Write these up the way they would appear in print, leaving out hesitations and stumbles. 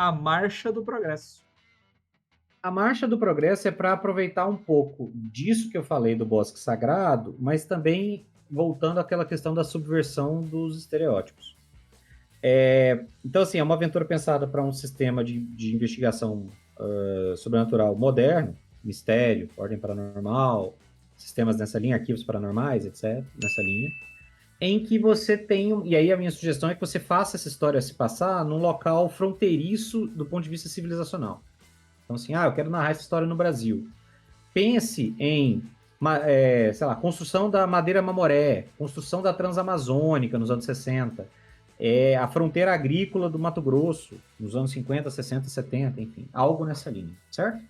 a marcha do progresso. A marcha do progresso é para aproveitar um pouco disso que eu falei do bosque sagrado, mas também voltando àquela questão da subversão dos estereótipos. Então, assim, é uma aventura pensada para um sistema de investigação sobrenatural moderno, mistério, ordem paranormal, sistemas nessa linha, arquivos paranormais, etc., nessa linha, em que você tem... E aí a minha sugestão é que você faça essa história se passar num local fronteiriço do ponto de vista civilizacional. Então, assim, eu quero narrar essa história no Brasil. Pense em, sei lá, construção da madeira mamoré, construção da Transamazônica nos anos 60, a fronteira agrícola do Mato Grosso nos anos 50, 60, 70, enfim, algo nessa linha, certo?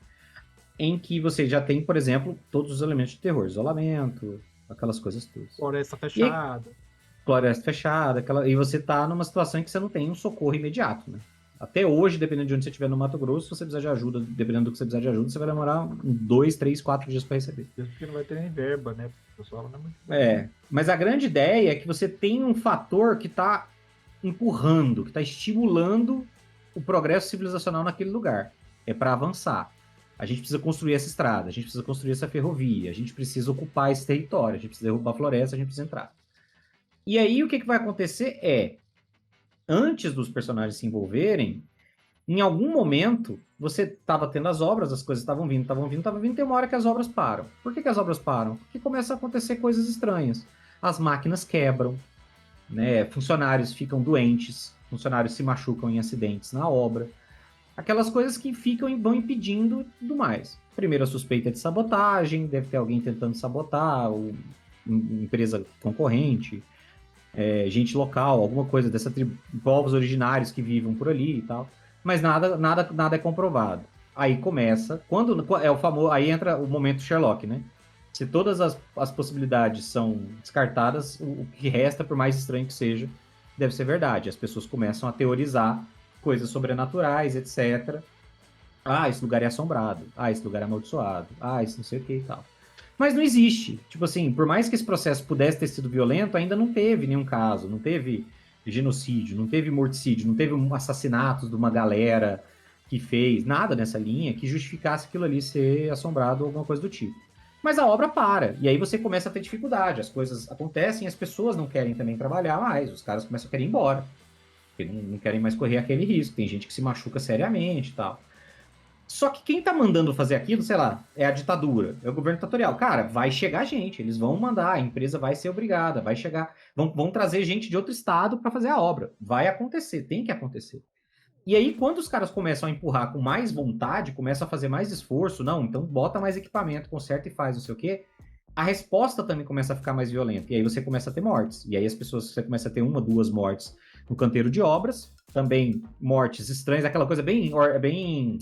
Em que você já tem, por exemplo, todos os elementos de terror, isolamento, aquelas coisas todas. Floresta fechada. Floresta fechada, e você tá numa situação em que você não tem um socorro imediato, né? Até hoje, dependendo de onde você estiver no Mato Grosso, se você precisar de ajuda, dependendo do que você precisar de ajuda, você vai demorar 2, 3, 4 dias para receber. Porque não vai ter nem verba, né? O pessoal não é muito mas a grande ideia é que você tem um fator que está empurrando, que está estimulando o progresso civilizacional naquele lugar. É para avançar. A gente precisa construir essa estrada, a gente precisa construir essa ferrovia, a gente precisa ocupar esse território, a gente precisa derrubar a floresta, a gente precisa entrar. E aí o que vai acontecer antes dos personagens se envolverem, em algum momento, você estava tendo as obras, as coisas estavam vindo, tem uma hora que as obras param. Por que as obras param? Porque começam a acontecer coisas estranhas. As máquinas quebram, né? Funcionários ficam doentes, funcionários se machucam em acidentes na obra. Aquelas coisas que vão impedindo tudo mais. Primeiro, a suspeita de sabotagem, deve ter alguém tentando sabotar, ou empresa concorrente, gente local, alguma coisa dessa tribo, povos originários que vivem por ali e tal. Mas nada é comprovado. Aí começa, aí entra o momento Sherlock, né? Se todas as possibilidades são descartadas, o que resta, por mais estranho que seja, deve ser verdade. As pessoas começam a teorizar coisas sobrenaturais, etc. Esse lugar é assombrado. Esse lugar é amaldiçoado. Isso não sei o que e tal. Mas não existe. Tipo assim, por mais que esse processo pudesse ter sido violento, ainda não teve nenhum caso, não teve genocídio, não teve morticídio, não teve assassinatos de uma galera que fez nada nessa linha que justificasse aquilo ali ser assombrado ou alguma coisa do tipo. Mas a obra para, e aí você começa a ter dificuldade, as coisas acontecem, as pessoas não querem também trabalhar mais, os caras começam a querer ir embora, porque não querem mais correr aquele risco, tem gente que se machuca seriamente e tal. Só que quem tá mandando fazer aquilo, sei lá, é a ditadura, é o governo ditatorial. Cara, vai chegar gente, eles vão mandar, a empresa vai ser obrigada, vai chegar, vão trazer gente de outro estado para fazer a obra. Vai acontecer, tem que acontecer. E aí, quando os caras começam a empurrar com mais vontade, começam a fazer mais esforço, não, então bota mais equipamento, conserta e faz, não sei o quê, a resposta também começa a ficar mais violenta. E aí você começa a ter mortes. E aí você começa a ter 1, 2 mortes no canteiro de obras, também mortes estranhas, aquela coisa bem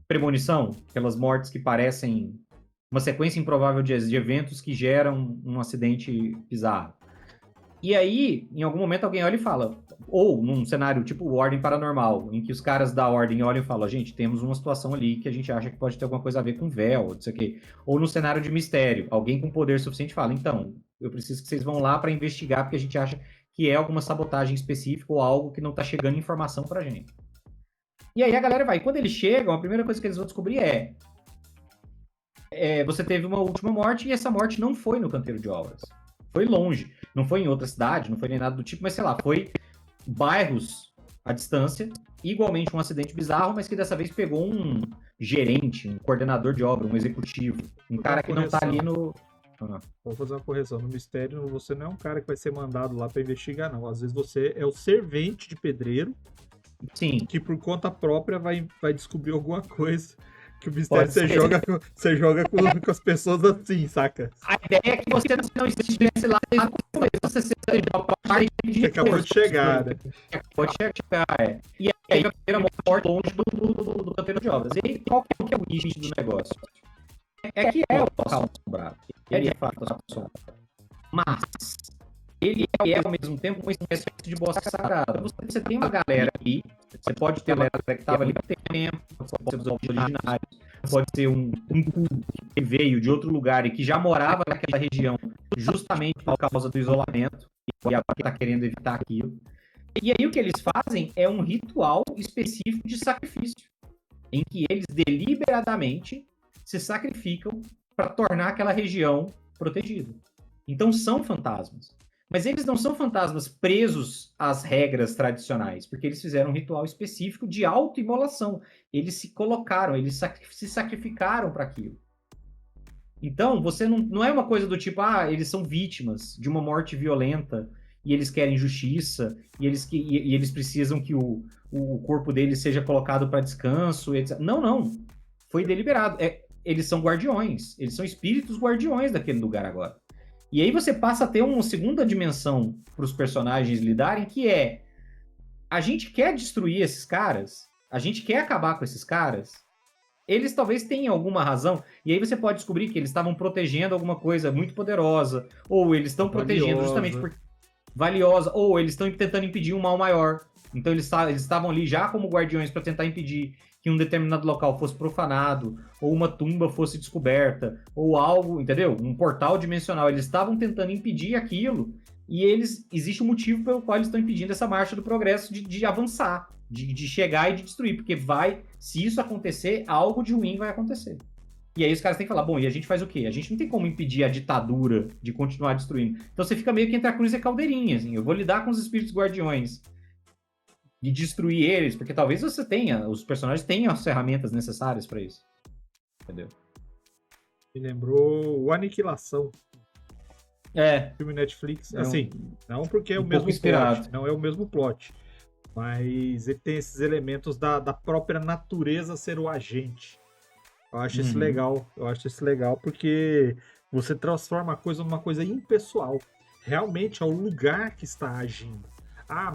premonição, aquelas mortes que parecem uma sequência improvável de eventos que geram um acidente bizarro. E aí, em algum momento, alguém olha e fala, ou num cenário tipo Ordem Paranormal, em que os caras da Ordem olham e falam, gente, temos uma situação ali que a gente acha que pode ter alguma coisa a ver com véu, não sei o quê. Ou no cenário de mistério, alguém com poder suficiente fala, então, eu preciso que vocês vão lá para investigar, porque a gente acha que é alguma sabotagem específica ou algo que não tá chegando informação pra gente. E aí a galera vai. E quando eles chegam, a primeira coisa que eles vão descobrir você teve uma última morte e essa morte não foi no canteiro de obras. Foi longe. Não foi em outra cidade, não foi nem nada do tipo, mas sei lá, foi bairros à distância, igualmente um acidente bizarro, mas que dessa vez pegou um gerente, um coordenador de obra, um executivo, um cara que não tá ali no... Vou fazer uma correção. No mistério, você não é um cara que vai ser mandado lá para investigar, não. Às vezes você é o servente de pedreiro. Sim. Que por conta própria vai descobrir alguma coisa. Que o mistério você joga com as pessoas assim, saca? A ideia é que você não estivesse lá desde o começo. Você seja uma parte de acabou de chegar, né? Acabou de chegar, E aí a primeira morte longe do canteiro de obras. E aí, qual que é o nicho do negócio? É que é o local assombrado. Ele é fato assombrado. Mas ele é, ao mesmo tempo, uma espécie de bosque sagrado. Você tem uma galera aqui, você pode ter uma galera que estava ali há tempo, pode ser os originários, pode ser um culto que veio de outro lugar e que já morava naquela região justamente por causa do isolamento e agora está querendo evitar aquilo. E aí o que eles fazem é um ritual específico de sacrifício, em que eles deliberadamente se sacrificam para tornar aquela região protegida. Então são fantasmas. Mas eles não são fantasmas presos às regras tradicionais, porque eles fizeram um ritual específico de autoimolação. Eles se colocaram, eles se sacrificaram para aquilo. Então, você não é uma coisa do tipo, eles são vítimas de uma morte violenta e eles querem justiça e eles precisam que o corpo deles seja colocado para descanso, etc. Não, não. Foi deliberado. Eles são guardiões. Eles são espíritos guardiões daquele lugar agora. E aí você passa a ter uma segunda dimensão para os personagens lidarem, que é: a gente quer destruir esses caras, a gente quer acabar com esses caras, eles talvez tenham alguma razão, e aí você pode descobrir que eles estavam protegendo alguma coisa muito poderosa, ou eles estão protegendo justamente por valiosa, ou eles estão tentando impedir um mal maior. Então eles estavam ali já como guardiões para tentar impedir que um determinado local fosse profanado, ou uma tumba fosse descoberta, ou algo, entendeu? Um portal dimensional. Eles estavam tentando impedir aquilo, e existe um motivo pelo qual eles estão impedindo essa marcha do progresso de avançar, de chegar e de destruir, porque se isso acontecer, algo de ruim vai acontecer. E aí os caras têm que falar, bom, e a gente faz o quê? A gente não tem como impedir a ditadura de continuar destruindo. Então você fica meio que entre a cruz e a caldeirinha, assim. Eu vou lidar com os espíritos guardiões de destruir eles, porque talvez os personagens tenham as ferramentas necessárias para isso. Entendeu? Me lembrou o Aniquilação. Filme Netflix. Assim, não porque é o mesmo plot. Não é o mesmo plot. Mas ele tem esses elementos da própria natureza ser o agente. Eu acho isso legal. Eu acho isso legal porque você transforma a coisa numa coisa impessoal. Realmente é o lugar que está agindo.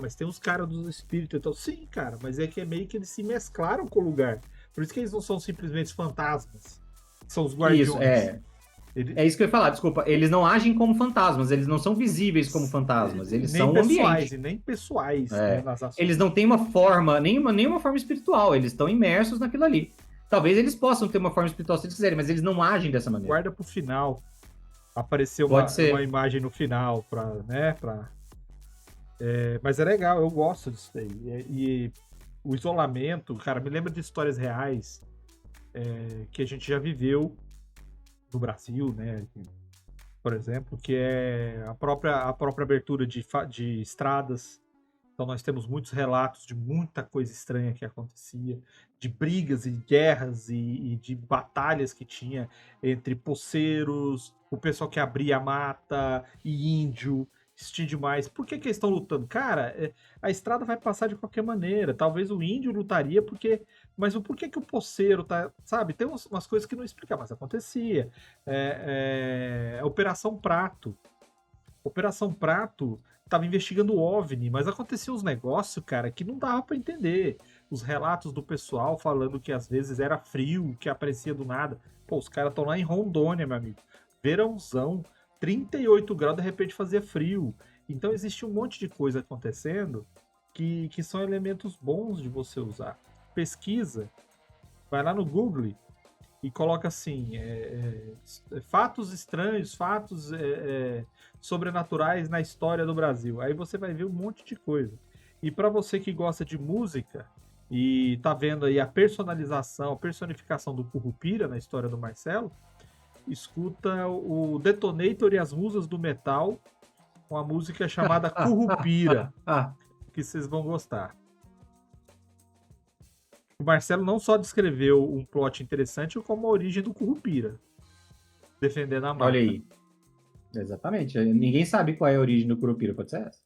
Mas tem os caras dos espíritos. Então, sim, cara, mas é que é meio que eles se mesclaram com o lugar. Por isso que eles não são simplesmente fantasmas. São os guardiões. Isso, é isso que eu ia falar, desculpa. Eles não agem como fantasmas, eles não são visíveis como fantasmas, eles nem são pessoais, ambiente. E nem pessoais, né, nas ações. Eles não têm uma forma, nenhuma forma espiritual, eles estão imersos naquilo ali. Talvez eles possam ter uma forma espiritual se eles quiserem, mas eles não agem dessa maneira. Guarda pro final. Apareceu uma imagem no final mas é legal, eu gosto disso daí. E o isolamento, cara, me lembra de histórias reais que a gente já viveu no Brasil, né? Por exemplo, que é a própria abertura de estradas. Então nós temos muitos relatos de muita coisa estranha que acontecia, de brigas e guerras e de batalhas que tinha entre poceiros, o pessoal que abria a mata e índio. Existia demais. Por que eles estão lutando? Cara, a estrada vai passar de qualquer maneira. Talvez o índio lutaria porque... Mas por que o poceiro tá... Sabe, tem umas coisas que não explicam, mas acontecia. Operação Prato. Operação Prato estava investigando o OVNI, mas acontecia uns negócios, cara, que não dava para entender. Os relatos do pessoal falando que às vezes era frio, que aparecia do nada. Pô, os caras estão lá em Rondônia, meu amigo. Verãozão. 38 graus, de repente fazia frio. Então existe um monte de coisa acontecendo que são elementos bons de você usar. Pesquisa, vai lá no Google e coloca assim, fatos estranhos, fatos sobrenaturais na história do Brasil. Aí você vai ver um monte de coisa. E para você que gosta de música e tá vendo aí a personificação do Currupira na história do Marcelo, escuta o Detonator e as Musas do Metal, uma música chamada Currupira, que vocês vão gostar. O Marcelo não só descreveu um plot interessante, como a origem do Currupira, defendendo a marca. Olha aí. Exatamente. Ninguém sabe qual é a origem do Currupira, pode ser essa?